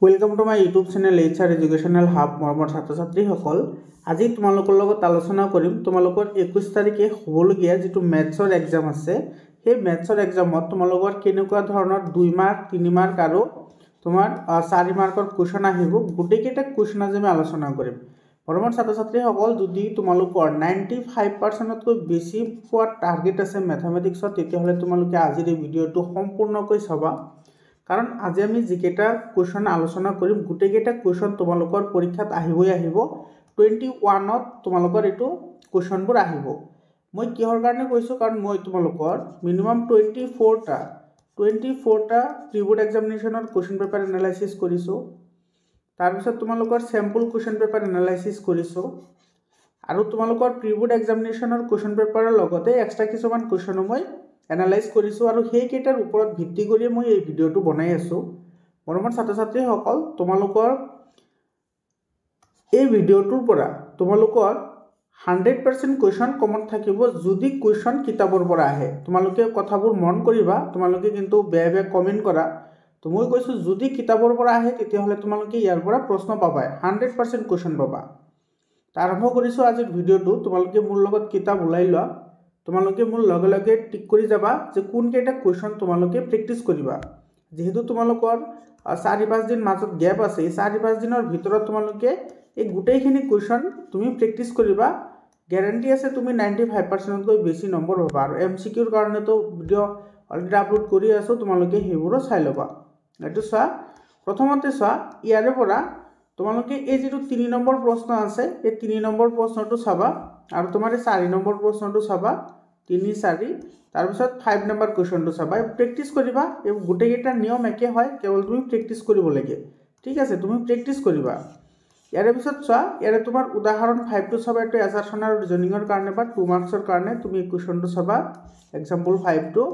welcome to my YouTube channel HR educational hub मरমৰ ছাত্ৰ ছাত্ৰীসকল আজি তোমালোকৰ লগত আলোচনা কৰিম তোমালোকৰ 21 তাৰিখে হ'বলগীয়া যেটো মেথছৰ এক্সাম আছে সেই মেথছৰ এক্সামত তোমালোকৰ কেনেকুৱা ধৰণৰ 2 মাৰ্ক 3 মাৰ্ক আৰু তোমাৰ 4 মাৰ্কৰ কোৱেশ্চন আহিব গুটেকেটা কোৱেশ্চন আজি আমি আলোচনা কৰিম মৰমৰ ছাত্ৰ ছাত্ৰীসকল যদি তোমালোকৰ 95% তকৈ বেছি পোৱা টাৰ্গেট আছে ম্যাথমেটিক্সত তেতিয়াহলে তোমালোকে আজিৰ এই ভিডিওটো সম্পূৰ্ণকৈ চাবা कारण आज आमी जिकेटा क्वेश्चन आलोचना करिम गुटेकेटा क्वेश्चन तुमालोकर परीक्षात आहिबय आहिब 21 ত तुमालोकर एटु क्वेश्चन बुर आहिब মই কিহৰ কাৰণে কৈছো কাৰণ মই तुमालोकर मिनिमम 24 টা প্ৰিবৰ্ড এক্সামিনেশনৰ क्वेश्चन পেপাৰ এনালাইসিস কৰিছো তাৰ পিছত तुमालोकर স্যাম্পল क्वेश्चन পেপাৰ এনালাইসিস কৰিছো আৰু तुमालोकर প্ৰিবৰ্ড এক্সামিনেশনৰ क्वेश्चन পেপাৰৰ লগতে এক্সট্ৰা কিছুমান क्वेश्चन মই एनालाइज करिसो आरो हे केटार उपरत भित्ति करि মই এই ভিডিওটো বনাই আছো মৰমৰ ছাত্ৰ ছাত্ৰী সকল তোমালোকৰ এই ভিডিওটোৰ পৰা তোমালোকৰ 100% क्वेश्चन কমন থাকিব যদি क्वेश्चन কিতাপৰ পৰা আহে তোমালোকে কথাবোৰ মন কৰিবা তোমালোকে কিন্তু বেয়া কমেন্ট কৰা তো মই কৈছো যদি কিতাপৰ পৰা আহে তেতিয়াহলে তোমালোকে ইয়াৰ পৰা প্ৰশ্ন পাবা 100% क्वेश्चन পাবা আৰম্ভ কৰিছো আজিৰ ভিডিওটো তোমালোকে মোৰ লগত কিতাপ উলাই লোৱা তোমালোকে মোৰ লগে লগে টিক কৰি যাবা যে কোন কেটা क्वेश्चन তোমালোকে প্ৰ্যাকটিস কৰিবা যেহেতু তোমালোকৰ 4-5 দিন মাজত গ্যাপ আছে এই 4-5 দিনৰ ভিতৰত তোমালোকে এই গুটেইখিনি क्वेश्चन তুমি প্ৰ্যাকটিস কৰিবা গ্যাৰান্টি আছে তুমি 95% কৈ বেছি নম্বৰ পাবা আৰু এমসিকিউৰ কাৰণে তো ভিডিও অলৰেডি আপলোড কৰি আছো তোমালোকে হেবোৰো চাই লবা এটো চা প্ৰথমতে চা ইয়াৰে পৰা তোমালোকে এই যেটো 3 নম্বৰ প্ৰশ্ন আছে এই 3 নম্বৰ প্ৰশ্নটো চাবা আৰু তোমাৰে 4 নম্বৰ প্ৰশ্নটো চাবা 3-4 তাৰ পিছত 5 নম্বৰ क्वेश्चनটো চাবা প্ৰ্যাকটিস কৰিবা এই গুটেকেটা নিয়ম একে হয় কেৱল তুমি প্ৰ্যাকটিস কৰিব লাগে ঠিক আছে তুমি প্ৰ্যাকটিস কৰিবা ইয়াৰ পিছত চোৱা ইয়াৰে তোমাৰ উদাহৰণ 5 টো চাবা এটো এছাৰশন আৰু ৰিজনিংৰ কাৰণে বা 2 মাৰ্কছৰ কাৰণে তুমি क्वेश्चनটো চাবা एग्जांपल 5 টো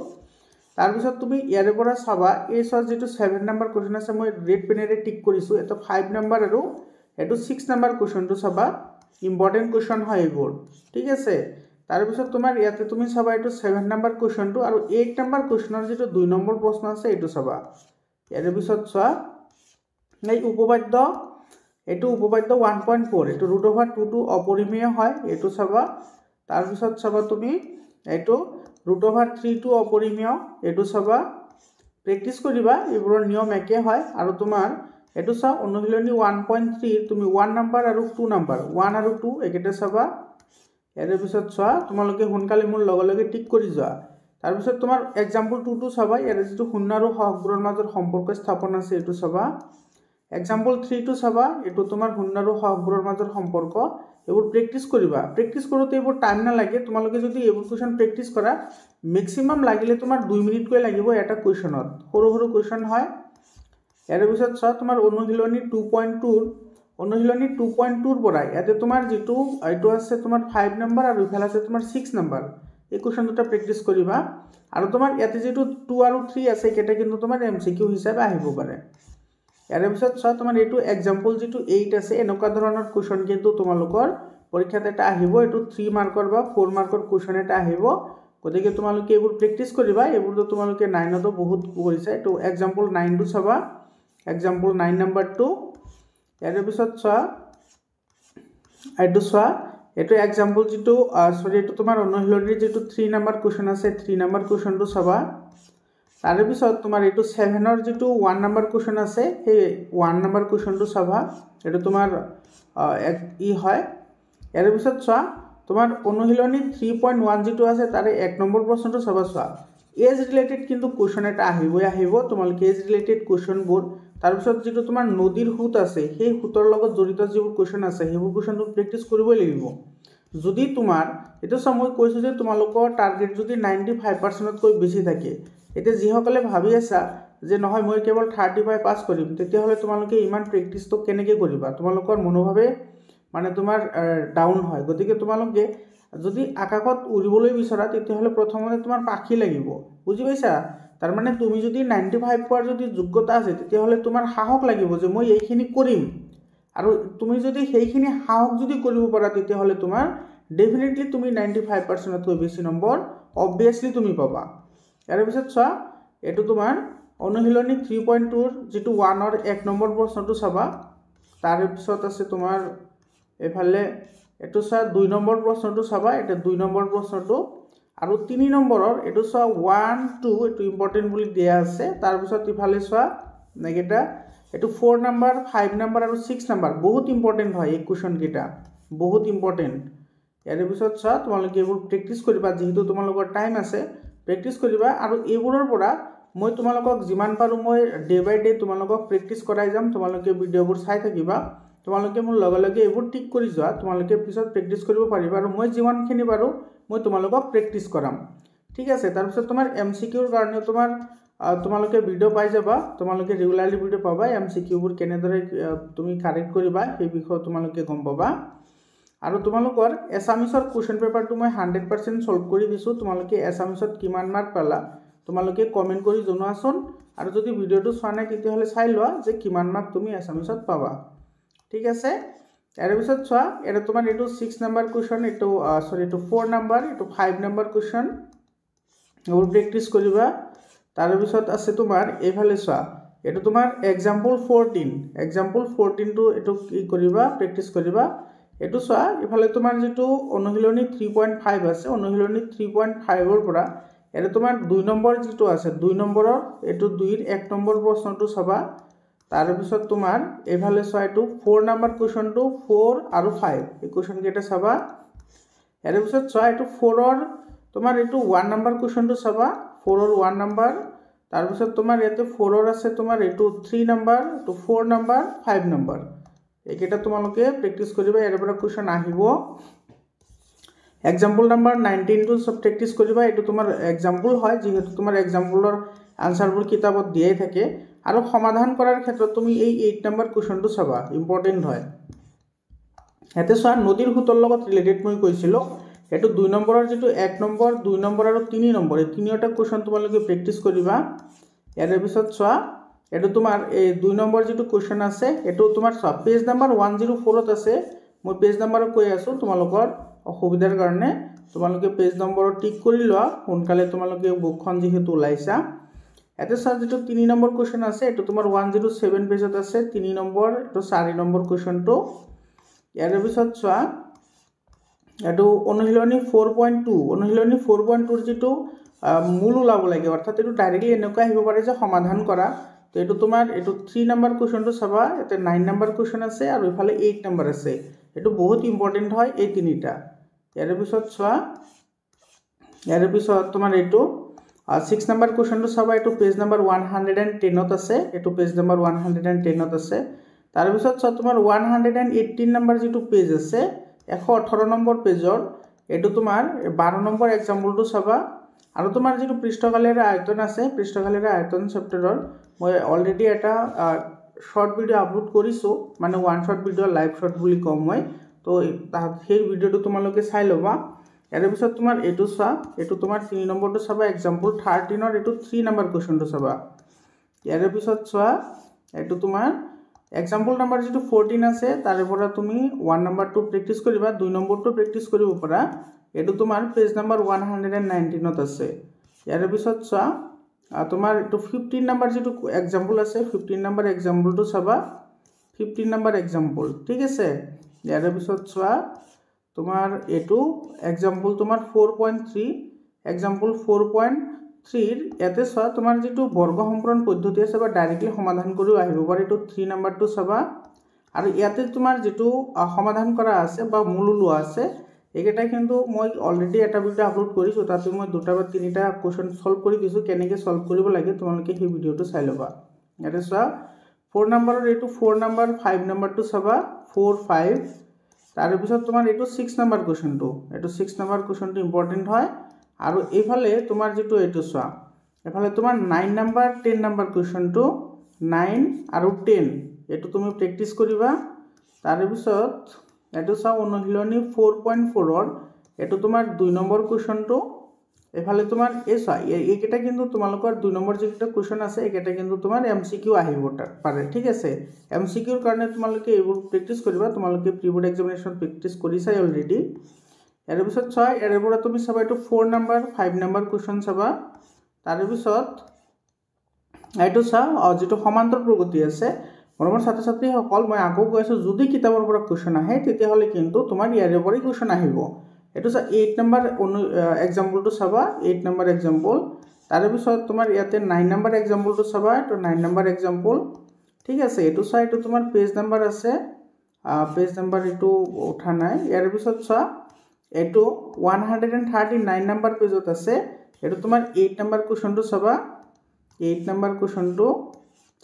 তাৰ পিছত তুমি ইয়াৰে পৰা চাবা এই সৰ যেটো 7 নম্বৰ क्वेश्चन আছে মই ৰেড পেনেৰে টিক কৰিছো এটো 5 নম্বৰ আৰু এটো 6 নম্বৰ क्वेश्चनটো চাবা ইম্পৰ্টেন্ট क्वेश्चन হয় এইবোৰ ঠিক আছে তাৰ পিছত তোমাৰ ইয়াতে তুমি চাবা এটো 7 নম্বৰ क्वेश्चनটো আৰু 8 নম্বৰ क्वेश्चনৰ যেটো 2 নম্বৰ প্ৰশ্ন আছে এটো চাবা ইয়াৰ পিছত চোৱা এই উপপাদ্য এটো উপপাদ্য 1.4 এটো √2 টো অপৰিমেয় হয় এটো চাবা তাৰ পিছত চাবা তুমি এটো √3 টো অপৰিমেয় এটো চাবা প্ৰ্যাকটিস কৰিবা এইবোৰৰ নিয়ম একে হয় আৰু তোমাৰ এটো চা অনুশীলনী 1.3 তুমি 1 নম্বৰ আৰু 2 নম্বৰ 1 আৰু 2 একেটা চাবা ইয়াৰ পিছত চোৱা তোমালোকে হুনকালে মোৰ লগে লগে টিক কৰি যোৱা তাৰ পিছত তোমাৰ एग्जांपल 2 টো চাবা ইয়াৰ যেটো শূন্য আৰু সহগবোৰৰ মাজৰ সম্পৰ্ক স্থাপন আছে এটো চাবা एग्जांपल 3 টো চাবা এটো তোমাৰ শূন্য আৰু সহগবোৰৰ মাজৰ সম্পৰ্ক এবোৰ প্ৰ্যাকটিস কৰিবা প্ৰ্যাকটিস কৰোতে এবোৰ টাইম না লাগে তোমালোকে যদি এবোৰ क्वेश्चन প্ৰ্যাকটিস কৰা ম্যাক্সিমাম লাগিলে তোমাৰ 2 মিনিট কৈ লাগিব এটা क्वेश्चनত সৰু সৰু क्वेश्चन হয় ইয়াৰ পিছত চোৱা তোমাৰ অনুশীলনী 2.2 ৰ পৰা ইয়াতে তোমাৰ যেটো আইটো আছে তোমাৰ 5 নম্বৰ আৰু ইফালে আছে তোমাৰ 6 নম্বৰ এই क्वेश्चन দুটা প্ৰ্যাকটিস কৰিবা আৰু তোমাৰ ইয়াতে যেটো 2 আৰু 3 আছে কেটা কিন্তু তোমাৰ এমসিকিউ হিচাপে আহিব পাৰে ইয়াৰ পিছত চোৱা তোমাৰ এটো एग्जांपल যেটো 8 আছে এনেকুৱা ধৰণৰ क्वेश्चन কিন্তু তোমালোকৰ পৰীক্ষাত এটা আহিব এটো 3 মাৰ্কৰ বা 4 মাৰ্কৰ क्वेश्चन এটা আহিব গতিকে তোমালোকে এবোৰ প্ৰ্যাকটিস কৰিবা এবোৰ তো তোমালোকে 9 তো বহুত কৰিছা এটো एग्जांपल 9 টো চাবা एग्जांपल 9 নম্বৰ 2 ইয়াৰ পিছত চোৱা এটো एग्जांपल যেটো সৰি এটো তোমাৰ অনুশীলনীৰ যেটো 3 নম্বৰ क्वेश्चन আছে 3 নম্বৰ क्वेश्चनটো চাবা তাৰ পিছত তোমাৰ এটো 7 ৰ যেটো 1 নম্বৰ क्वेश्चन আছে এই 1 নম্বৰ क्वेश्चनটো চাবা এটো তোমাৰ ই হয় ইয়াৰ পিছত চোৱা তোমাৰ অনুশীলনী 3.1 যেটো আছে তাৰে 1 নম্বৰ প্ৰশ্নটো চাবা চোৱা এজ ৰিলেটেড কিন্তু क्वेश्चन এটা আহিব তোমালোকে এজ ৰিলেটেড क्वेश्चन বোৰ তাৰ পিছত যেটো তোমাৰ নদীৰ হুত আছে সেই হুতৰ লগত জড়িত যেবোৰ क्वेश्चन আছে হেবোৰ क्वेश्चन তুমি প্ৰ্যাকটিস কৰিবই লাগিব যদি তোমাৰ এটো সময় কৈছো যে তোমালোকৰ টাৰ্গেট যদি 95% তকৈ বেছি থাকে এতে যিসকলে ভাবি আছে যে নহয় মই কেৱল 35 পাস কৰিম তেতিয়াহলে তোমালোকে ইমান প্ৰ্যাকটিস তো কেনেকৈ কৰিবা তোমালোকৰ মনোভাৱে মানে তোমাৰ ডাউন হয় গতিকে তোমালোকে যদি আকাশত উৰিবলৈ বিচৰা তেতিয়াহলে প্ৰথমতে তোমাৰ পাখি লাগিব বুজি পাইছা তাৰ মানে তুমি যদি 95 পাৰ যদি যোগ্যতা আছে তেতিয়াহলে তোমাৰ সাহস লাগিব যে মই এইখিনি কৰিম আৰু তুমি যদি সেইখিনি সাহস যদি কৰিব পাৰা তেতিয়াহলে তোমাৰ ডেফিনেটলি তুমি 95% তকৈ বেছি নম্বৰ obviously তুমি পাবা ইয়াৰ পিছত চোৱা এটো তোমাৰ অনুশীলনী 3.2 যেটো 1 1 নম্বৰ প্ৰশ্নটো চাবা তাৰ পিছত আছে তোমাৰ এফালে এটো চা 2 নম্বৰ প্ৰশ্নটো চাবা এটা 2 নম্বৰ প্ৰশ্নটো আৰু 3 নম্বৰৰ এটো চা 1 2 এটো ইম্পৰ্টেন্ট বুলি দিয়া আছে তাৰ পিছত ইফালে চোৱা নেগেটা এটো 4 নম্বৰ 5 নম্বৰ আৰু 6 নম্বৰ বহুত ইম্পৰ্টেন্ট হয় এই কোৱেশ্চন কিটা বহুত ইম্পৰ্টেন্ট ইয়াৰ পিছত চোৱা তোমালোকে এইবোৰ প্ৰেক্টিস কৰিবা যেহেতু তোমালোকৰ টাইম আছে প্ৰেক্টিস কৰিবা আৰু এইবোৰৰ পৰা মই তোমালোকক যিমান পাৰো মই ডে বাই ডে তোমালোকক প্ৰেক্টিস কৰাই যাম তোমালোকে ভিডিওবোৰ চাই থাকিবা তোমালোকে মোৰ লগে লগে এইবোৰ টিক কৰি যোৱা তোমালোকে পিছত প্ৰেক্টিস কৰিব পাৰিবা আৰু মই যিমানখিনি পাৰো মই তোমালোকক প্ৰেক্টিস কৰাম ঠিক আছে তাৰ পিছত তোমাৰ এমসিকিউৰ কাৰণে তোমালোকে ভিডিও পাই যাবা তোমালোকে ৰেগুলাৰলি ভিডিও পাবা এমসিকিউবোৰ কেনেদৰে তুমি কাৰেক্ট কৰিবা এই বিষয়ে তোমালোকে গম পাবা আৰু তোমালোকৰ এছামিছৰ কোৱেশ্চন পেপাৰটো মই 100% সলভ কৰি দিছো তোমালোকে এছামিছত কিমান মাৰ্ক পালা তোমালোকে কমেন্ট কৰি জনোৱাচোন আৰু যদি ভিডিওটো চোৱা নাই তেতিয়াহলে চাই লোৱা যে কিমান মাৰ্ক তুমি এছামিছত পাবা ঠিক আছে ইয়াৰ পিছত চোৱা এটা তোমাৰ এটো 6 নম্বৰ কোৱেশ্চন এটো এটো 4 নম্বৰ এটো 5 নম্বৰ কোৱেশ্চন আৰু প্ৰেক্টিস কৰিবা তাৰ পিছত আছে তোমাৰ এফালে চোৱা এটো তোমাৰ एग्जांपल 14 টো এটো কি কৰিবা প্ৰেক্টিস কৰিবা এটো চোৱা এফালে তোমাৰ যেটো অনুশীলনী 3.5 আছে অনুশীলনী 3.5 ৰ পৰা এটা তোমাৰ 2 নম্বৰ যেটো আছে 2 নম্বৰৰ এটো 2 ৰ 1 নম্বৰ প্ৰশ্নটো চাবা তাৰ পিছত তোমাৰ এফালে চোৱা এটো 4 নম্বৰ কোৱেশ্চনটো 4 আৰু 5 এই কোৱেশ্চন কেটা চাবা ইয়াৰ পিছত চোৱা এটো 4 ৰ তোমাৰ এটো 1 নম্বৰ কোৱেশ্চনটো চাবা 4 ৰ 1 নম্বৰ তাৰ পিছত তোমাৰ এতে 4 ৰ আছে তোমাৰ এটো 3 নম্বৰ এটো 4 নম্বৰ 5 নম্বৰ এইকেটা তোমালোকে প্ৰেক্টিস কৰিবা ইয়াৰ পৰা কোৱেশ্চন আহিব एग्जांपल नंबर 19 টো সব প্ৰেক্টিস কৰিবা এটো তোমাৰ एग्जांपल হয় যেহেতু তোমাৰ एग्जांपलৰ আনসাৰবোৰ কিতাপত দিয়াই থাকে আৰু সমাধান কৰাৰ ক্ষেত্ৰত তুমি এই 8 নম্বৰ কোৱেশ্চনটো চাবা ইম্পৰ্টেন্ট হয় এতে চোৱা নদীৰ হুতৰ লগত ৰিলেটেড মই কৈছিলো এটো 2 নম্বৰৰ যেটো 1 নম্বৰ 2 নম্বৰ আৰু 3 নম্বৰ এই তিনিটা কোৱেশ্চন তোমালোকে প্ৰেক্টিস কৰিবা ইয়াৰ পিছত চোৱা এটো তোমাৰ এই 2 নম্বৰ যেটো কোৱেশ্চন আছে এটো তোমাৰ চোৱা পেজ নম্বৰ 104 ত আছে মই পেজ নম্বৰ কৈ আছো তোমালোকৰ অসুবিধাৰ কাৰণে তোমালোকে পেজ নম্বৰ টিক কৰি লোৱা সোনকালে তোমালোকে বুকখন যেহেতু ওলাইছা এতে স্যাৰ যেটো 3 নম্বৰ কোৱেশ্চন আছে এটো তোমাৰ 107 পেজত আছে 3 নম্বৰ এটো 4 নম্বৰ কোৱেশ্চনটো ইয়াৰ পিছত চোৱা এটো অনুশীলনী 4.2 অনুশীলনী 4.2 ৰ যেটো মূল ওলাব লাগে অৰ্থাৎ এটো ডাইৰেক্টলি এনেকৈ আহিব পাৰে যে সমাধান কৰা তো এটো তোমাৰ এটো 3 নম্বৰ কোৱেশ্চনটো চাবা এতে 9 নম্বৰ কোৱেশ্চন আছে আৰু ইফালে 8 নম্বৰ আছে এটো বহুত ইম্পৰ্টেন্ট হয় এই তিনিটা ইয়াৰ পিছত চোৱা ইয়াৰ পিছত তোমাৰ এটো 6 নম্বৰ কোৱেশ্চনটো চাবা এটো পেজ নম্বৰ 110 ত আছে এটো পেজ নম্বৰ 110 ত আছে তাৰ পিছত চোৱা তোমাৰ 118 নম্বৰ যেটো পেজ আছে 118 নম্বৰ পেজৰ এটো তোমাৰ 12 নম্বৰ एग्जांपलটো চাবা আৰু তোমাৰ যেটো পৃষ্ঠকালীৰ আয়তন আছে পৃষ্ঠকালীৰ আয়তন চেপ্টাৰৰ মই অলৰেডি এটা শৰ্ট ভিডিও আপলোড কৰিছো মানে one shot video live shot বুলি কম মই তো সেই ভিডিওটো তোমালোকে চাই লবা ইয়াৰ পিছত তোমাৰ এটো চোৱা এটো তোমাৰ 3 নম্বৰটো চাবা एग्जांपल 13 ৰ এটো 3 নম্বৰ কোৱেশ্চনটো চাবা ইয়াৰ পিছত চোৱা এটো তোমাৰ एग्जांपल নম্বৰ যেটো 14 আছে তাৰে পৰা তুমি 1 নম্বৰটো প্ৰেক্টিস কৰিবা 2 নম্বৰটো প্ৰেক্টিস কৰিব পাৰা এটো তোমাৰ পেজ নম্বৰ 119 ত আছে ইয়াৰ পিছত চোৱা তোমাৰ এটো 15 নম্বৰ যেটো एग्जांपल আছে 15 নম্বৰ एग्जांपलটো চাবা 15 নম্বৰ एग्जांपल ঠিক আছে ইয়াৰ পিছত চোৱা তোমাৰ এটো एग्जांपल তোমাৰ 4.3 एग्जांपल 4.3 এতে চোৱা তোমাৰ যেটো বৰ্গ সম্পূৰণ পদ্ধতি আছে বা ডাইৰেক্টলি সমাধান কৰি আহিব পাৰে এটো 3 নম্বৰটো চাবা আৰু ইয়াতে তোমাৰ যেটো সমাধান কৰা আছে বা মূল ওলোৱা আছে একেটা কিন্তু মই অলৰেডি এটা ভিডিও আপলোড কৰিছো তাতে মই দুটা বা তিনিটা কোৱেশ্চন সলভ কৰি দিছো কেনেকৈ সলভ কৰিব লাগে তোমালোকে সেই ভিডিওটো চাই লবা ইয়াতে চোৱা 4 নম্বৰৰ এটো 4 নম্বৰ 5 নম্বৰটো চাবা 4 5 তাৰ পিছত তোমাৰ এটো 6 নম্বৰ কোৱেশ্চনটো এটো 6 নম্বৰ কোৱেশ্চনটো ইম্পৰ্টেন্ট হয় আৰু এফালে তোমাৰ যেটো এটো চোৱা এফালে তোমাৰ 9 নম্বৰ 10 নম্বৰ কোৱেশ্চনটো 9 আৰু 10 এটো তুমি প্ৰেক্টিস কৰিবা তাৰ পিছত এটো চা অনুশীলনী 4.4 ৰ এটো তোমাৰ 2 নম্বৰ কোৱেশ্চনটো এফালে তোমাৰ এই চা এইকেটা কিন্তু তোমালোকৰ 2 নম্বৰ যেটা কোৱেশ্চন আছে এইকেটা কিন্তু তোমাৰ এমসিকিউ আহিব পাৰে ঠিক আছে এমসিকিউৰ কাৰণে তোমালোকে এইবোৰ প্ৰেক্টিস কৰিবা তোমালোকে প্ৰি-বোৰ্ড এক্সামিনেশন প্ৰেক্টিস কৰিছাই অলৰেডি ইয়াৰ পিছত চোৱা ইয়াৰ পৰা তুমি চাবা এটো 4 নম্বৰ 5 নম্বৰ কোৱেশ্চন চাবা তাৰ পিছত এইটো চা যেটো সমান্তৰ প্ৰগতি আছে মৰমৰ ছাত্ৰ ছাত্ৰীসকল মই আকৌ কৈছো যদি কিতাপৰ পৰা কোৱেশ্চন আহে তেতিয়া হলে কিন্তু তোমাৰ ইয়াৰে পৰা কোৱেশ্চন আহিব এটো চা 8 নম্বৰ এক্সাম্পলটো চাবা 8 নম্বৰ এক্সাম্পল তাৰে পিছত তোমাৰ ইয়াতে 9 নম্বৰ এক্সাম্পলটো চাবা তো 9 নম্বৰ এক্সাম্পল ঠিক আছে এটো চা এটো তোমাৰ পেজ নম্বৰ আছে পেজ নম্বৰ এটো উঠা নাই ইয়াৰ পিছত চা এটো 139 নম্বৰ পেজত আছে এটো তোমাৰ 8 নম্বৰ কোৱেশ্চনটো চাবা 8 নম্বৰ কোৱেশ্চনটো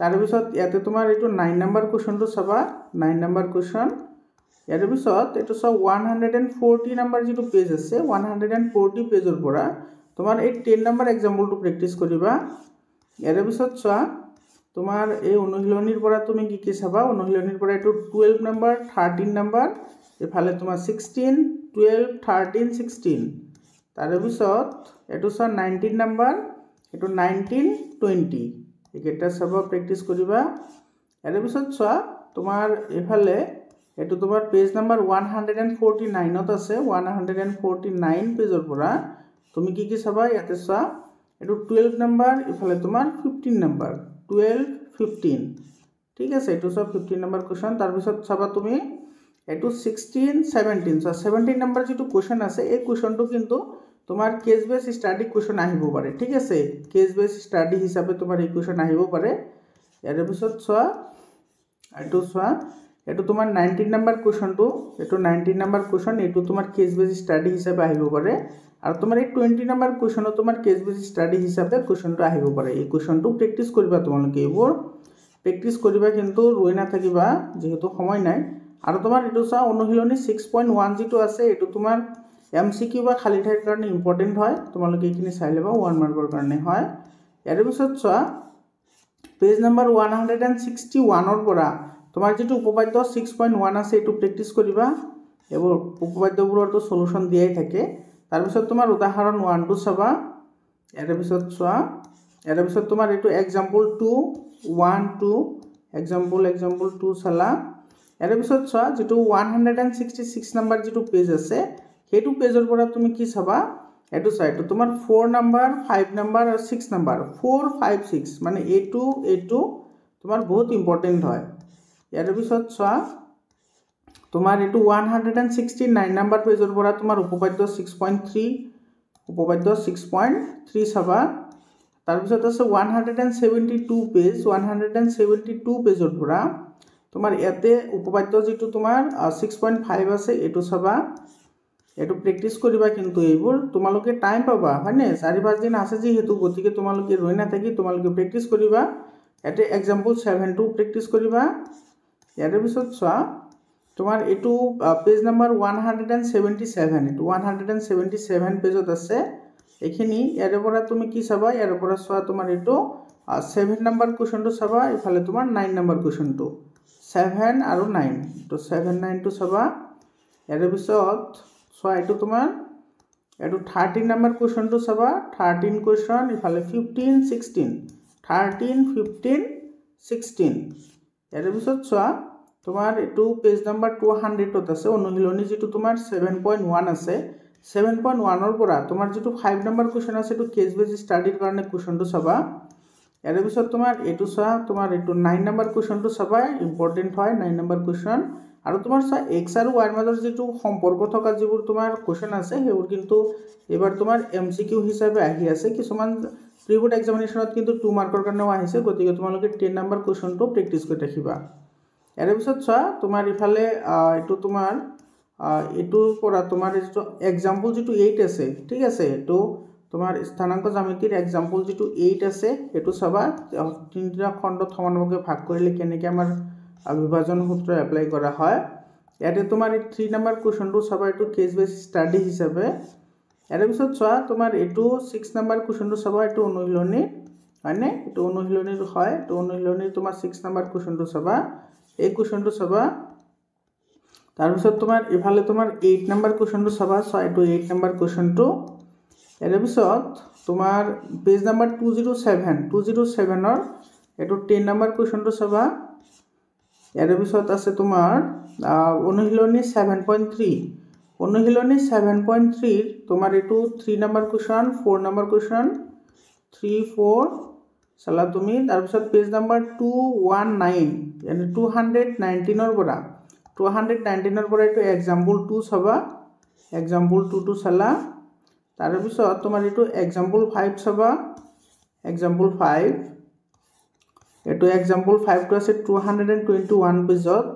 তাৰ পিছত ইয়াতে তোমাৰ এটো 9 নম্বৰ কোৱেশ্চনটো চাবা 9 নম্বৰ কোৱেশ্চন ইয়াৰ পিছত এটো সব 140 নম্বৰ যেটো পেজ আছে 140 পেজৰ পৰা তোমাৰ এই 10 নম্বৰ এক্সাম্পলটো প্ৰেক্টিস কৰিবা ইয়াৰ পিছত চোৱা তোমাৰ এই অনুশীলনীৰ পৰা তুমি কি চাবা অনুশীলনীৰ পৰা এটো 12 নম্বৰ 13 নম্বৰ এফালে তোমাৰ 16 12 13 16 তাৰ পিছত এটো সব 19 নম্বৰ এটো 19 20 এটা সব প্ৰ্যাকটিস কৰিবা এৰ পিছত চোৱা তোমাৰ এফালে এটো তোমাৰ পেজ নাম্বাৰ 149 ত আছে 149 পেজৰ পৰা তুমি কি চাবা ইয়াতে চোৱা এটো 12 নম্বৰ এফালে তোমাৰ 15 নম্বৰ 12 15 ঠিক আছে এটো সব 15 নম্বৰ কোৱেশ্চন তাৰ পিছত চাবা তুমি এটো 16 17 সো 17 নম্বৰ যেটো কোৱেশ্চন আছে এই কোৱেশ্চনটো কিন্তু তোমাৰ কেস বেস স্টাডি কোৱেশ্চন আহিব পাৰে ঠিক আছে কেস বেস স্টাডি হিসাবে তোমাৰ এই কোৱেশ্চন আহিব পাৰে ইয়াৰ পিছত চোৱা এটো তোমাৰ 19 নম্বৰ কোৱেশ্চনটো এটো 19 নম্বৰ কোৱেশ্চন এটো তোমাৰ কেস বেস স্টাডি হিসাবে আহিব পাৰে আৰু তোমাৰ এই 20 নম্বৰ কোৱেশ্চন তোমাৰ কেস বেস স্টাডি হিসাবে কোৱেশ্চনটো আহিব পাৰে এই কোৱেশ্চনটো প্ৰ্যাকটিস কৰিবা তোমালোকে এইবোৰ প্ৰ্যাকটিস কৰিবা কিন্তু ৰৈ না থাকিবা যেহেতু সময় নাই আৰু তোমাৰ এটো চা অনুশীলনী 6.1 যেটো আছে এটো তোমাৰ MCQ বা খালি ঠাইৰ কাৰণে ইম্পৰ্টেন্ট হয় তোমালোকে এইখিনি চাই লবা 1 মাৰ্কৰ কাৰণে হয় ইয়াৰ পিছত চোৱা পেজ নম্বৰ 161 ৰ পৰা তোমাৰ যেটো উপপাদ্য 6.1 আছে এটো প্ৰ্যাকটিস কৰিবা এবোৰ উপপাদ্যবোৰটো সলিউশন দিয়াই থাকে তাৰ পিছত তোমাৰ উদাহৰণ 1 টো চাবা ইয়াৰ পিছত চোৱা ইয়াৰ পিছত তোমাৰ এটো এক্সাম্পল 2 1 2 এক্সাম্পল 2 চালা ইয়াৰ পিছত চোৱা যেটো 166 নম্বৰ যেটো পেজ আছে হেতু পেজৰ পৰা তুমি কি চাবা এটো চাইটো তোমাৰ 4 নম্বৰ 5 নম্বৰ আৰু 6 নম্বৰ 4 5 6 মানে এটো তোমাৰ বহুত ইম্পৰ্টেন্ট হয় ইয়াৰ পিছত চোৱা তোমাৰ এটো 169 নম্বৰ পেজৰ পৰা তোমাৰ উপপাদ্য 6.3 চাবা তাৰ পিছত আছে 172 পেজ 172 পেজৰ পৰা তোমাৰ ইয়াতে উপপাদ্য যেটো তোমাৰ 6.5 আছে এটো চাবা এটো প্ৰ্যাকটিস কৰিবা কিন্তু এইবোৰ তোমালোকে টাইম পাবা হয়নে 4-5 দিন আছে যি হেতু গতিকে তোমালোকে ৰৈ না থাকি তোমালোকে প্ৰ্যাকটিস কৰিবা এতে এক্সাম্পল 7 টো প্ৰ্যাকটিস কৰিবা ইয়াৰ পিছত চোৱা তোমাৰ এটো পেজ নম্বৰ 177 এটো 177 পেজত আছে এখিনি ইয়াৰ পৰা তুমি কি চাবা ইয়াৰ পৰা চোৱা তোমাৰ এটো 7 নম্বৰ কোৱেশ্চনটো চাবা ইফালে তোমাৰ 9 নম্বৰ কোৱেশ্চনটো 7 আৰু 9 তো 7 9 টো চাবা ইয়াৰ পিছত সো এটো তোমাৰ এটো 13 নম্বৰ কোৱেশ্চনটো চাবা 13 কোৱেশ্চন ইফালে 15 16 13 15 16 ইয়াৰ পিছত চোৱা তোমাৰ এটো পেজ নম্বৰ 200 ত আছে অনুশীলনী যেটো তোমাৰ 7.1 আছে 7.1 ৰ পৰা তোমাৰ যেটো 5 নম্বৰ কোৱেশ্চন আছে এটো কেস বেস স্টাডিৰ কাৰণে কোৱেশ্চনটো চাবা ইয়াৰ পিছত তোমাৰ এটো চোৱা তোমাৰ এটো 9 নম্বৰ কোৱেশ্চনটো চাবা ইম্পৰ্টেন্ট হয় 9 নম্বৰ কোৱেশ্চন আৰু তোমাৰ চা x আৰু y মাজৰ যেটো সম্পৰ্ক থকা যিবোৰ তোমাৰ কোৱেশ্চন আছে হেবোৰ কিন্তু এবাৰ তোমাৰ MCQ হিচাপে আহি আছে কিছুমান প্ৰি-বোৰ্ড এক্সামিনেশনত কিন্তু 2 মাৰ্কৰ কাৰণেও আহিছে গতিকে তোমালোকে 10 নম্বৰ কোৱেশ্চনটো প্ৰ্যাকটিস কৰি ৰাখিবা ইয়াৰ পিছত চোৱা তোমাৰ ইফালে এটো তোমাৰ এটোৰ পৰা তোমাৰ যেটো এক্সাম্পল যেটো 8 আছে ঠিক আছে এটো তোমাৰ স্থানাঙ্ক জ্যামিতিৰ এক্সাম্পল যেটো 8 আছে এটো চাবা তিনটা খণ্ডত সমানভাৱে ভাগ কৰিলে কেনেকৈ আমাৰ বিভাজন সূত্ৰ এপ্লাই কৰা হয় ইয়াতে তোমাৰ 3 নম্বৰ কোৱেশ্চনটো চাবা এটো কেস বেস স্টাডি হিসাবে এৰ পিছত চোৱা তোমাৰ এটো 6 নম্বৰ কোৱেশ্চনটো চাবা এটো অনুশীলনী হয়নে এটো অনুশীলনীৰ হয় এটো অনুশীলনীৰ তোমাৰ 6 নম্বৰ কোৱেশ্চনটো চাবা এই কোৱেশ্চনটো চাবা তাৰ পিছত তোমাৰ ইফালে তোমাৰ 8 নম্বৰ কোৱেশ্চনটো চাবা সো এটো 8 নম্বৰ কোৱেশ্চনটো এৰ পিছত তোমাৰ পেজ নম্বৰ 207 ৰ এটো 10 নম্বৰ কোৱেশ্চনটো চাবা ইয়াৰ পিছত আছে তোমাৰ অনুশীলনী 7.3 অনুশীলনী 7.3 তোমাৰ এটো 3 নম্বৰ কোৱেশ্চন 4 নম্বৰ কোৱেশ্চন 3 4 চালা তুমি তাৰপিছত পেজ নাম্বাৰ 219 यानी 219 পৰা 219 পৰা এইটো এক্সাম্পল 2 চাবা এক্সাম্পল 2 টো চালা তাৰপিছত তোমাৰ এইটো এক্সাম্পল 5 চাবা এক্সাম্পল 5 এইটো এক্সাম্পল 5 টো আছে 221 পেজত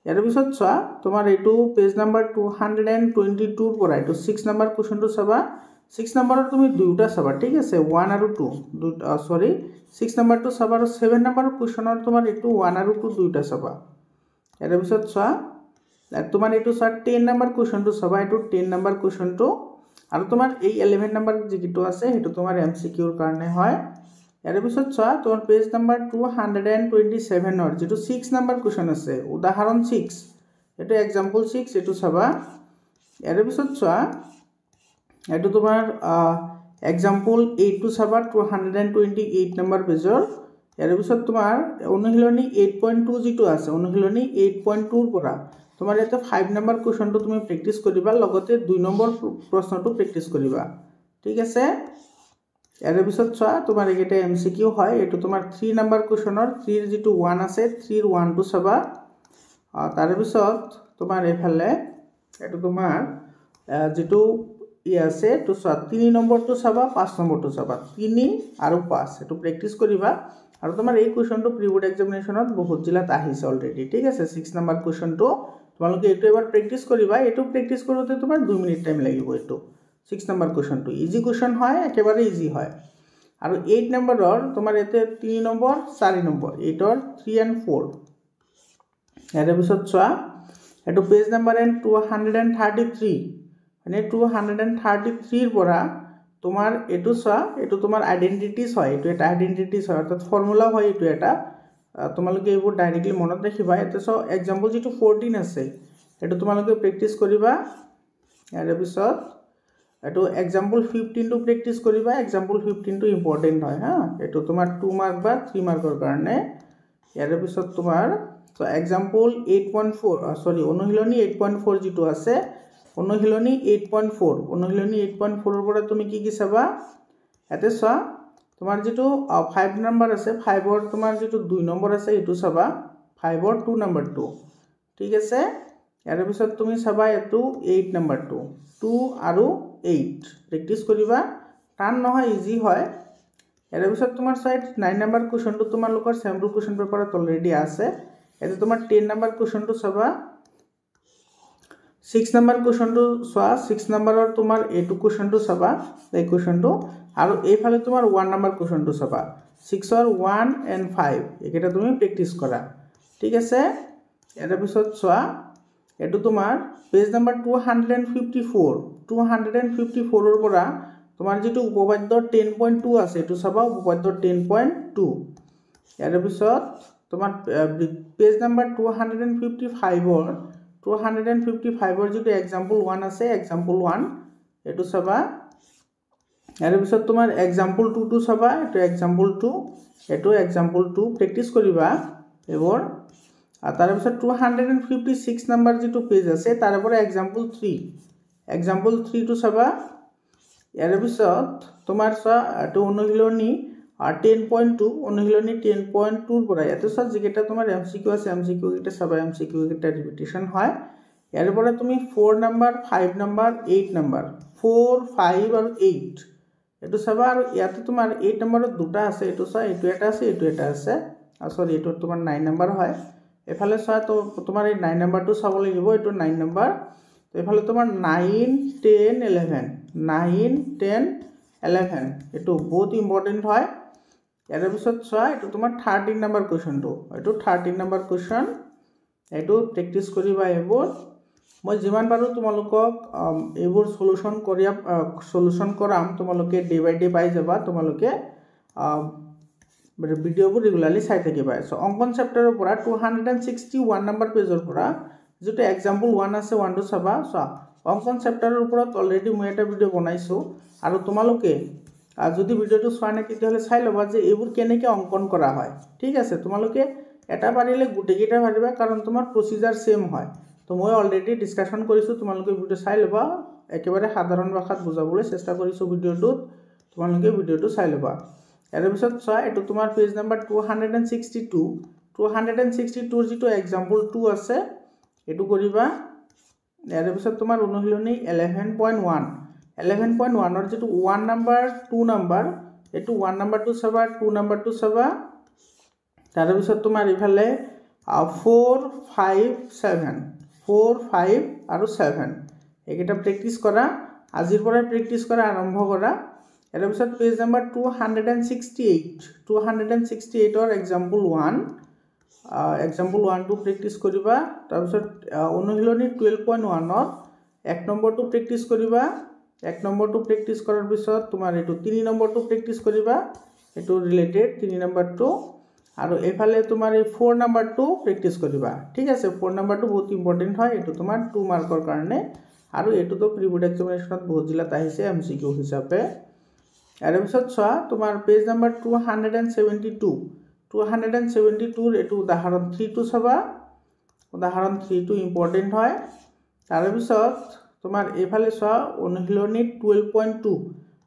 ইয়াৰ পিছত চোৱা তোমাৰ এইটো পেজ নাম্বাৰ 222 পৰা এইটো 6 নম্বৰ কোৱেশ্চনটো চাবা 6 নম্বৰৰ তুমি দুটা চাবা ঠিক আছে 1 আৰু 2 সৰি 6 নম্বৰটো চাবা আৰু 7 নম্বৰ কোৱেশ্চনৰ তোমাৰ এইটো 1 আৰু 2 দুটা চাবা ইয়াৰ পিছত চোৱা তোমাৰ এইটো চোৱা 10 নম্বৰ কোৱেশ্চনটো চাবা এইটো 10 নম্বৰ কোৱেশ্চনটো আৰু তোমাৰ এই 11 নম্বৰ যিটো আছে সেইটো তোমাৰ এমসিকিউৰ কাৰণে হয় ইয়াৰ পিছত চোৱা তোমাৰ পেজ নাম্বাৰ 227 ৰ যেটো 6 নম্বৰ কোৱেশ্চন আছে উদাহৰণ 6 এটো एग्जांपल 6 এটো চাবা ইয়াৰ পিছত চোৱা এটো তোমাৰ एग्जांपल 8 টো চাবা 228 নম্বৰ পেজৰ ইয়াৰ পিছত তোমাৰ অনুশীলনী 8.2 যেটো আছে অনুশীলনী 8.2 ৰ পৰা তোমাৰ এটা 5 নম্বৰ কোৱেশ্চনটো তুমি প্ৰেক্টিস কৰিবা লগতে 2 নম্বৰ প্ৰশ্নটো প্ৰেক্টিস কৰিবা ঠিক আছে ইয়াৰ পিছত চোৱা তোমাৰ একেটা এমসিকিউ হয় এটো তোমাৰ 3 নম্বৰ কোৱেশ্চনৰ 3 ৰ যেটো 1 আছে 3 ৰ 1 টো চাবা তাৰ পিছত তোমাৰ এফালে এটো তোমাৰ যেটো ই আছে তো 3 নম্বৰটো চাবা 5 নম্বৰটো চাবা 3 আৰু 5 এটো প্ৰেক্টিস কৰিবা আৰু তোমাৰ এই কোৱেশ্চনটো প্ৰি বোৰ্ড এক্সামিনেশনত বহুত জিলাত আহিছে অলৰেডি ঠিক আছে 6 নম্বৰ কোৱেশ্চনটো তোমালোকে এটো এবাৰ প্ৰেক্টিস কৰিবা এটো প্ৰেক্টিস কৰোতে তোমাৰ 2 মিনিট টাইম লাগিব এটো 6 নম্বৰ কোৱেশ্চনটো ইজি কোৱেশ্চন হয় একেবাৰে ইজি হয় আৰু 8 নম্বৰৰ তোমাৰ এতে 3 নম্বৰ 4 নম্বৰ 8 ৰ 3 and 4 ইয়াৰ পিছত চোৱা এটো পেজ নাম্বাৰ 233 মানে 233 ৰ পৰা তোমাৰ এটো চোৱা এটো তোমাৰ আইডেন্টিটিজ হয় এটো এটা আইডেন্টিটিজ হয় অৰ্থাৎ ফৰ্মুলা হয় এটো এটা তোমালোকে এইবোৰ ডাইৰেক্টলি মনত ৰাখিবা এটো সো एग्जांपल যেটো 14 আছে এটো তোমালোকে প্ৰেক্টিস কৰিবা ইয়াৰ পিছত এটো एग्जांपल 15 টো প্ৰেক্টিস কৰিবা एग्जांपल 15 টো ইম্পৰ্টেন্ট হয় হা এটো তোমাৰ 2 মাৰ্ক বা 3 মাৰ্কৰ কাৰণে ইয়াৰ পিছত তোমাৰ সো एग्जांपल 8.4 সৰি অনুশীলনী 8.4 যেটো আছে অনুশীলনী 8.4 অনুশীলনী 8.4 ৰ পৰা তুমি কি চাবা এতে চোৱা তোমাৰ যেটো 5 নম্বৰ আছে 5 ৰ তোমাৰ যেটো 2 নম্বৰ আছে এটো চাবা 5 ৰ 2 নম্বৰ 2 ঠিক আছে ইয়াৰ পিছত তুমি চাবা এটো 8 নম্বৰ 2 আৰু 8 প্ৰেক্টিস কৰিবা টান নহয় ইজি হয় ইয়াৰ পিছত তোমাৰ সাইড 9 নম্বৰ কোৱেশ্চনটো তোমালোকৰ স্যাম্পল কোৱেশ্চন পেপাৰত অলৰেডি আছে এটো তোমাৰ 10 নম্বৰ কোৱেশ্চনটো চাবা 6 নম্বৰ কোৱেশ্চনটো চোৱা 6 নম্বৰৰ তোমাৰ এটো কোৱেশ্চনটো চাবা এই কোৱেশ্চনটো আৰু এইফালে তোমাৰ 1 নম্বৰ কোৱেশ্চনটো চাবা 6 ৰ 1 and 5 একেটা তুমি প্ৰেক্টিস কৰা ঠিক আছে ইয়াৰ পিছত চোৱা এটো তোমাৰ পেজ নাম্বাৰ 254 ৰ পৰা তোমাৰ যেটো উপপাদ্য 10.2 আছে এটো চাবা উপপাদ্য 10.2 ইয়াৰ পিছত তোমাৰ পেজ নাম্বাৰ 255 ৰ যেটো एग्जांपल 1 আছে एग्जांपल 1 এটো চাবা ইয়াৰ পিছত তোমাৰ एग्जांपल 2 টো চাবা এটো एग्जांपल 2 এটো एग्जांपल 2 প্ৰেক্টিস কৰিবা এবৰ আৰু তাৰ পিছত 256 নম্বৰ যেটো পেজ আছে তাৰ পৰা एग्जांपल 3 টো চাবা ইয়াৰ পিছত তোমাৰ চোৱা এটো অনুশীলনী 10.2 অনুশীলনী 10.2 ৰ পৰা এটো চোৱা যেটা তোমাৰ এমসিকিউ আছে এমসিকিউ এটা চাবা এমসিকিউ এটা ৰিপিটিশন হয় ইয়াৰ পৰা তুমি 4 নম্বৰ 5 নম্বৰ 8 নম্বৰ 4 5 আৰু 8 এটো চাবা আৰু ইয়াতে তোমাৰ 8 নম্বৰত দুটা আছে এটো চোৱা এটো এটা আছে সৰি এটো তোমাৰ 9 নম্বৰ হয় এফালে চোৱা তো তোমাৰ এই 9 নম্বৰটো চাব লাগিব এটো 9 নম্বৰ তো এফালে তোমাৰ 9 10 11 এটো বহুত ইম্পৰ্টেন্ট হয় ইয়াৰ পিছত চোৱা এটো তোমাৰ 13 নম্বৰ কোৱেশ্চনটো এটো 13 নম্বৰ কোৱেশ্চন এটো প্ৰেক্টিস কৰিবা এবোৰ মই যিমান পাৰো তোমালোকক এবোৰ সলিউশন কৰাম তোমালোকে ডে বাই ডে পাই যাবা তোমালোকে ভিডিওবোৰ ৰেগুলাৰলি চাই থাকিবা সো অঙ্কন চেপ্টাৰৰ পৰা 261 নম্বৰ পেজৰ পৰা যেটো एग्जांपल 1 আছে 1 টো চাবা সো অঙ্কন চেপ্টাৰৰ ওপৰত অলৰেডি মই এটা ভিডিও বনাইছো আৰু তোমালোকে যদি ভিডিওটো চোৱা নাই তেতিয়াহলে চাই লবা যে এবোৰ কেনেকৈ অঙ্কন কৰা হয় ঠিক আছে তোমালোকে এটা পাৰিলে গুটেকিটা পাৰিবা কাৰণ তোমাৰ প্ৰসিজাৰ সেম হয় তো মই অলৰেডি ডিসকাশন কৰিছো তোমালোকে ভিডিও চাই লবা একেবাৰে সাধাৰণ ভাষাত বুজাবলৈ চেষ্টা কৰিছো ভিডিওটো তোমালোকে ভিডিওটো চাই লবা ইয়াৰ পিছত চোৱা এইটো তোমাৰ পেজ নাম্বাৰ 262 262 যিটো এক্সাম্পল 2 আছে এইটো কৰিবা ইয়াৰ পিছত তোমাৰ অনুশীলনী 11.1 11.1 ৰ যেটো 1 নাম্বাৰ 2 নাম্বাৰ এটো 1 নাম্বাৰটো চাবা 2 নাম্বাৰটো চাবা তাৰ পিছত তোমাৰ ইফালে 4 5 7 4 5 আৰু 7 এইকেইটা প্ৰেক্টিস কৰা আজিৰ পৰা প্ৰেক্টিস কৰা আৰম্ভ কৰা ইয়াৰ পিছত পেজ নাম্বাৰ 268 ৰ এক্সাম্পল 1 টো প্ৰেক্টিস কৰিবা তাৰ পিছত অনুশীলনী 12.1 ৰ 1 নম্বৰটো প্ৰেক্টিস কৰিবা 1 নম্বৰটো প্ৰেক্টিস কৰাৰ পিছত তোমাৰ এটো 3 নম্বৰটো প্ৰেক্টিস কৰিবা এটো ৰিলেটেড 3 নম্বৰটো আৰু এফালে তোমাৰ এই 4 নম্বৰটো প্ৰেক্টিস কৰিবা ঠিক আছে 4 নম্বৰটো বহুত ইম্পৰ্টেন্ট হয় এটো তোমাৰ 2 মাৰ্কৰ কাৰণে আৰু এটো তো প্ৰিবোৰ্ড এক্সামিনেশনত বহুত জিলাত আহিছে এমসিকিউ হিচাপে ইয়াৰ পিছত চোৱা তোমাৰ পেজ নাম্বাৰ 272 এটো উদাহৰণ 3 টো চাবা উদাহৰণ 3 টো ইম্পৰ্টেন্ট হয় তাৰ পিছত তোমাৰ এফালে চোৱা অনুশীলনী 12.2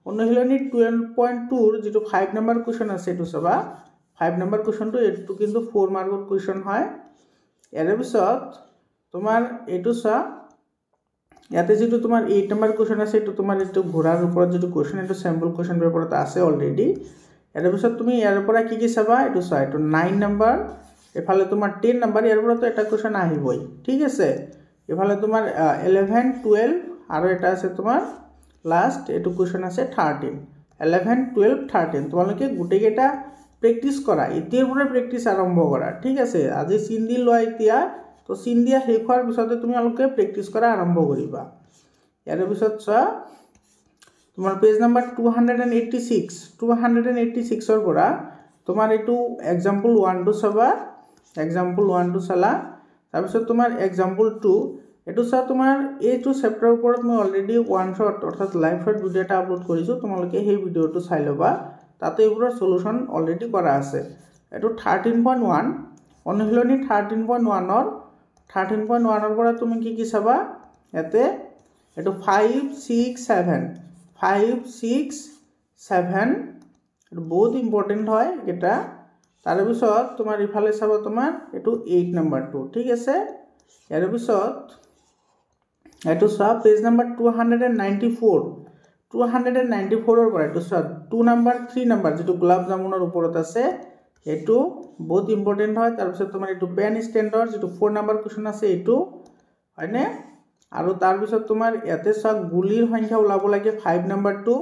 অনুশীলনী 12.2 ৰ যেটো 5 নম্বৰ কোৱেশ্চন আছে এটো চাবা 5 নম্বৰ কোৱেশ্চনটো এটো কিন্তু 4 মাৰ্কৰ কোৱেশ্চন হয় ইয়াৰ পিছত তোমাৰ এটো চোৱা ইয়াতে যেটো তোমাৰ 8 নম্বৰ কোৱেশ্চন আছে এটো তোমাৰ এটো ঘোৰাৰ ওপৰত যেটো কোৱেশ্চন এটো স্যাম্পল কোৱেশ্চন পেপাৰত আছে অলৰেডি ইয়াৰ পিছত তুমি ইয়াৰ পৰা কি চাবা এটো চোৱা এটো 9 নম্বৰ এফালে তোমাৰ 10 নম্বৰ ইয়াৰ পৰা তো এটা কোৱেশ্চন আহিবই ঠিক আছে এফালে তোমাৰ 11 12 আৰু এটা আছে তোমাৰ লাস্ট এটো কোৱেশ্চন আছে 13 11 12 13 তোমালোকে গুটেকেটা প্ৰেক্টিস কৰা এতিয়াৰ পৰা প্ৰেক্টিস আৰম্ভ কৰা ঠিক আছে আজি সিন্ধি লোৱা এতিয়া তো সিন্ধিয়া শেষ হোৱাৰ পিছতে তোমালোকে প্ৰেক্টিস কৰা আৰম্ভ কৰিবা ইয়াৰ পিছত চোৱা তোমাৰ পেজ নাম্বাৰ 286 ৰ পৰা তোমাৰ এটো এক্সাম্পল 1 টো চাবা এক্সাম্পল 1 টো চালা তাৰ পিছত তোমাৰ এক্সাম্পল 2 এটো চা তোমাৰ এইটো চেপ্টাৰৰ ওপৰত মই অলৰেডি ওৱান শট অৰ্থাৎ লাইভ শট ভিডিও এটা আপলোড কৰিছো তোমালোকে সেই ভিডিওটো চাই লবা তাতে এইবোৰৰ সলিউশন অলৰেডি কৰা আছে এটো 13.1 অনুশীলনী 13.1 ৰ 13.1 ৰ পৰা তুমি কি চাবা ইয়াতে এটো 5 6 7 এটো বহুত ইম্পৰ্টেন্ট হয় এটা তাৰ পিছত তোমাৰ ইফালে চাবা তোমাৰ এটো 8 নম্বৰটো ঠিক আছে ইয়াৰ পিছত এটো চা পেজ নাম্বাৰ 294 ৰ পৰা এটো চা 2 নম্বৰ 3 নম্বৰ যেটো গোলাপ জামুনৰ ওপৰত আছে এটো বহুত ইম্পৰ্টেন্ট হয় তাৰ পিছত তোমাৰ এটো পেন ষ্টেণ্ডৰ যেটো 4 নম্বৰ কোৱেশ্চন আছে এটো হয়নে আৰু তাৰ পিছত তোমাৰ ইয়াতে চা গুলিৰ সংখ্যা ওলাব লাগে 5 নম্বৰটো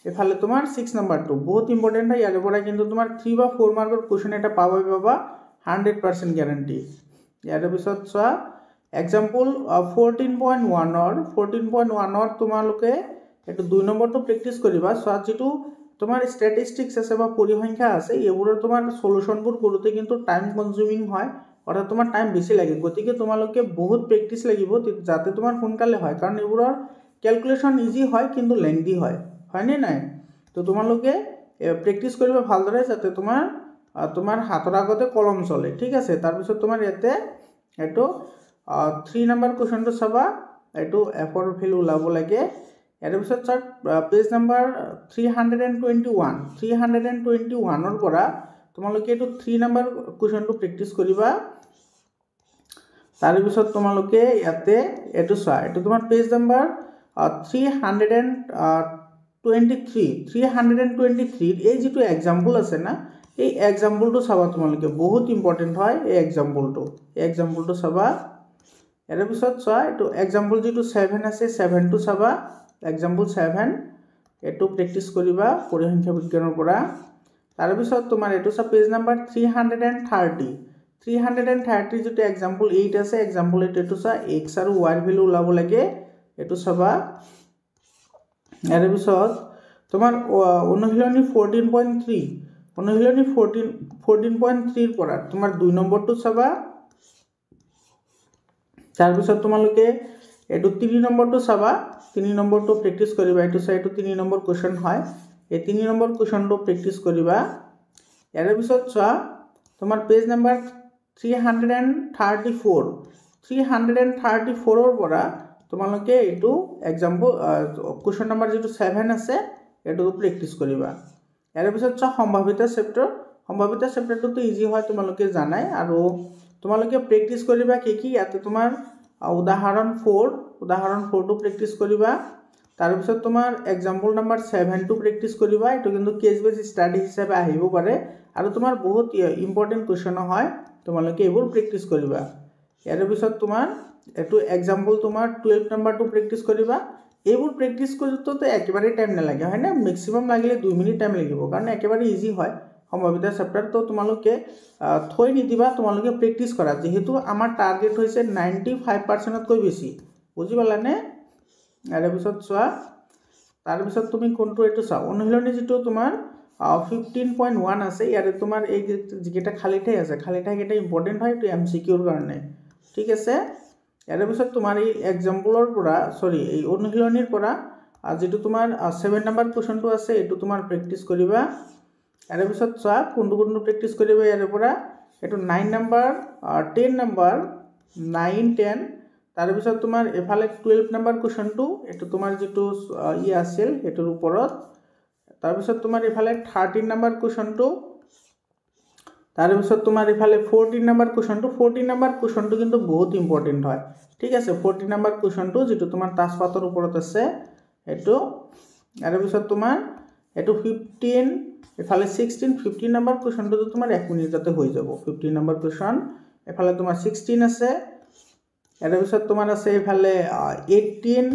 এফালে তোমাৰ 6 নম্বৰটো বহুত ইম্পৰ্টেন্ট হয় ইয়াৰ পৰা কিন্তু তোমাৰ 3 বা 4 মাৰ্কৰ কোৱেশ্চন এটা পাবা 100% গ্যাৰান্টি ইয়াৰ পিছত চোৱা এক্সাম্পল 14.1 ৰ তোমালোকে এটো 2 নম্বৰটো প্ৰেক্টিস কৰিবা চোৱা যেটো তোমাৰ স্ট্যাটিস্টিক্স আছে বা পৰিসংখ্যা আছে এবোৰৰ তোমাৰ সলিউশনবোৰ কৰোতে কিন্তু টাইম কনজিউমিং হয় অৰ্থাৎ তোমাৰ টাইম বেছি লাগে গতিকে তোমালোকে বহুত প্ৰেক্টিস লাগিব যাতে তোমাৰ সোনকালে হয় কাৰণ এবোৰৰ ক্যালকুলেশন ইজি হয় কিন্তু লেংদি হয় হয়নে নাই তো তোমালোকে প্ৰেক্টিস কৰিবা ভালদৰে যাতে তোমাৰ হাতৰ আগতে কলম চলে ঠিক আছে তাৰ পিছত তোমাৰ ইয়াতে এটো 3 নম্বৰ কোৱেশ্চনটো চাবা এটো এফৰ ভ্যালু ওলাব লাগে ইয়াৰ পিছত চাৰ পেজ নাম্বাৰ 321 ৰ পৰা তোমালোকে এটো 3 নম্বৰ কোৱেশ্চনটো প্ৰেক্টিস কৰিবা তাৰ পিছত তোমালোকে ইয়াতে এটো চোৱা এটো তোমাৰ পেজ নাম্বাৰ 323 এই যেটো এক্সাম্পল আছে না এই এক্সাম্পলটো চাবা তোমালোকে বহুত ইম্পৰ্টেন্ট হয় এই এক্সাম্পলটো চাবা ইয়াৰ পিছত চোৱা এটো এক্সাম্পল যেটো 7 আছে 7 টো চাবা এক্সাম্পল 7 এটো প্ৰেক্টিস কৰিবা পৰিসংখ্যা বিজ্ঞানৰ পৰা তাৰ পিছত তোমাৰ এটো চা পেজ নাম্বাৰ 330 যেটো এক্সাম্পল 8 আছে এক্সাম্পল 8 এটো চা x আৰু y ৰ ভ্যালু ওলাব লাগে এটো চাবা ইয়াৰ পিছত তোমাৰ অনুশীলনী 14.3 ৰ পৰা তোমাৰ 2 নম্বৰটো চাবা তাৰ পিছত তোমালোকে এটো 3 নম্বৰটো চাবা 3 নম্বৰটো প্ৰেক্টিস কৰিবা এটো চাই এটো 3 নম্বৰ কোৱেশ্চন হয় এই 3 নম্বৰ কোৱেশ্চনটো প্ৰেক্টিস কৰিবা ইয়াৰ পিছত চোৱা তোমাৰ পেজ নাম্বাৰ 334 ৰ পৰা তোমালোকে এটো एग्जांपल क्वेश्चन नंबर যেটো 7 আছে এটো প্ৰেক্টিস কৰিবা ইয়াৰ পিছত সম্ভাৱিত চেপ্টাৰটো ইজি হয় তোমালোকে জানাই আৰু তোমালোকে প্ৰেক্টিছ কৰিবা কি ইয়াতে তোমাৰ উদাহৰণ 4টো প্ৰেক্টিছ কৰিবা তাৰ পিছত তোমাৰ এক্সাম্পল নাম্বাৰ 7টো প্ৰেক্টিছ কৰিবা এটো কিন্তু কেস বেস ষ্টাডি হিচাপে আহিব পাৰে আৰু তোমাৰ বহুত ইম্পৰ্টেন্ট কোৱেশ্চন হয় তোমালোকে এইবোৰ প্ৰেক্টিছ কৰিবা ইয়াৰ পিছত তোমাৰ এটো এক্সাম্পল তোমাৰ 12 নাম্বাৰটো প্ৰেক্টিছ কৰিবা এইবোৰ প্ৰেক্টিছ কৰোতে একেবাৰে টাইম নালাগে হয় না ম্যাক্সিমাম লাগিলে 2 মিনিট টাইম লাগিব কাৰণ একেবাৰে ইজি হয় সম্ভাৱিত চেপ্টাৰ তো তোমালোকে থৈ নিদিবা তোমালোকে প্ৰেক্টিছ কৰা যেহেতু আমাৰ টাৰ্গেট হৈছে 95% তকৈ বেছি বুজি পালানে ইয়াৰ পিছত চোৱা তাৰ পিছত তুমি কোনটো এটো চাও অনুশীলনী যেটো তোমাৰ 15.1 আছে ইয়াৰে তোমাৰ এই যেটা খালি ঠাই আছে খালি ঠাই কেটা ইম্পৰ্টেন্ট হয় তো এমসিকিউৰ কাৰণে ঠিক আছে ইয়াৰ পিছত তোমাৰ এই এক্সাম্পলৰ পৰা এই অনুশীলনীৰ পৰা যেটো তোমাৰ 7 নম্বৰ কোৱেশ্চনটো আছে এটো তোমাৰ প্ৰেক্টিছ কৰিবা ইয়াৰ পিছত চোৱা কোনটো প্ৰেক্টিছ কৰিবা ইয়াৰ পৰা এটো 9 নম্বৰ 10 নম্বৰ 9 10 তাৰ পিছত তোমাৰ এফালে 12 নম্বৰ কোৱেশ্চনটো এটো তোমাৰ যেটো ই আছিল এটোৰ ওপৰত তাৰ পিছত তোমাৰ এফালে 13 নম্বৰ কোৱেশ্চনটো তাৰ পিছত তোমাৰ এফালে 14 নম্বৰ কোৱেশ্চনটো কিন্তু বহুত ইম্পৰ্টেন্ট হয় ঠিক আছে 14 নম্বৰ কোৱেশ্চনটো যেটো তোমাৰ তাজপাতৰ ওপৰত আছে এটো ইয়াৰ পিছত তোমাৰ এটো 15 এফালে 16 15 নম্বৰ কোৱেশ্চনটো তোমাৰ 1 মিনিটতে হৈ যাব 15 নম্বৰ কোৱেশ্চন এফালে তোমাৰ 16 আছে ইয়াৰ পিছত তোমাৰ আছে এফালে 18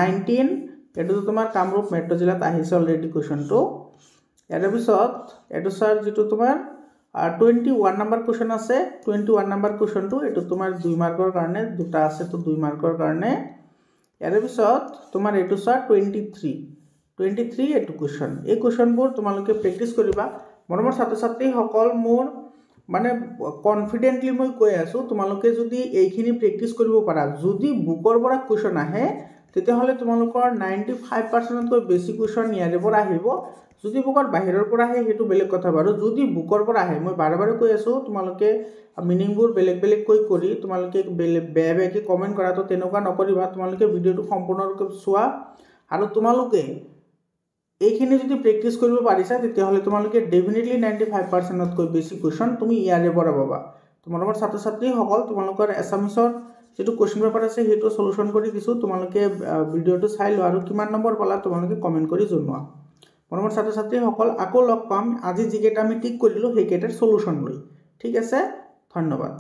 19 এটো তোমাৰ কামৰূপ মেট্ৰ' জিলাত আহিছে অলৰেডি কোৱেশ্চনটো ইয়াৰ পিছত এটো স্যাৰ যেটো তোমাৰ 21 নম্বৰ কোৱেশ্চন আছে 21 নম্বৰ কোৱেশ্চনটো এটো তোমাৰ 2 মাৰ্কৰ কাৰণে দুটা আছে তো 2 মাৰ্কৰ কাৰণে ইয়াৰ পিছত তোমাৰ এটো স্যাৰ 23 এটো কোৱেশ্চন এই কোৱেশ্চনবোৰ তোমালোকে প্ৰেক্টিছ কৰিবা মৰমৰ ছাত্ৰ ছাত্ৰী সকল মোৰ মানে কনফিডেন্টলি মই কৈ আছো তোমালোকে যদি এইখিনি প্ৰেক্টিছ কৰিব পাৰা যদি বুকৰ পৰা কোৱেশ্চন আহে তেতিয়া হলে তোমালোকৰ 95% তকৈ বেছি কোৱেশ্চন ইয়াৰে পৰা আহিব যদি বুকৰ বাহিৰৰ পৰা আহে হেতু বেলেগ কথা বাৰু যদি বুকৰ পৰা আহে মই বাৰে কৈ আছো তোমালোকে মিনিংবোৰ বেলেগ কৈ কৰি তোমালোকে বেয়াকে কমেন্ট কৰাটো তেনেকুৱা নকৰিবা তোমালোকে ভিডিওটো সম্পূৰ্ণৰূপে চোৱা আৰু তোমালোকে এইখিনি যদি প্ৰেক্টিছ কৰিব পাৰিছা তেতিয়া হলে তোমালোকে ডেফিনেটলি 95% তকৈ বেছি কোৱেশ্চন তুমি ইয়াৰে পৰা পাবা তোমালোকৰ ছাত্ৰ ছাত্ৰী সকল তোমালোকৰ এছামিছৰ যেটো কোৱেশ্চন পেপাৰ আছে হেতু সলিউশন কৰি দিছো তোমালোকে ভিডিওটো চাই লো আৰু কিমান নম্বৰ পালা তোমালোকে কমেন্ট কৰি জনোৱা মৰমৰ ছাত্ৰ ছাত্ৰী সকল আকৌ লগ পাম আজি যিকেটা আমি ঠিক কৰিলো হেকেটাৰ সলিউশন লৈ ঠিক আছে ধন্যবাদ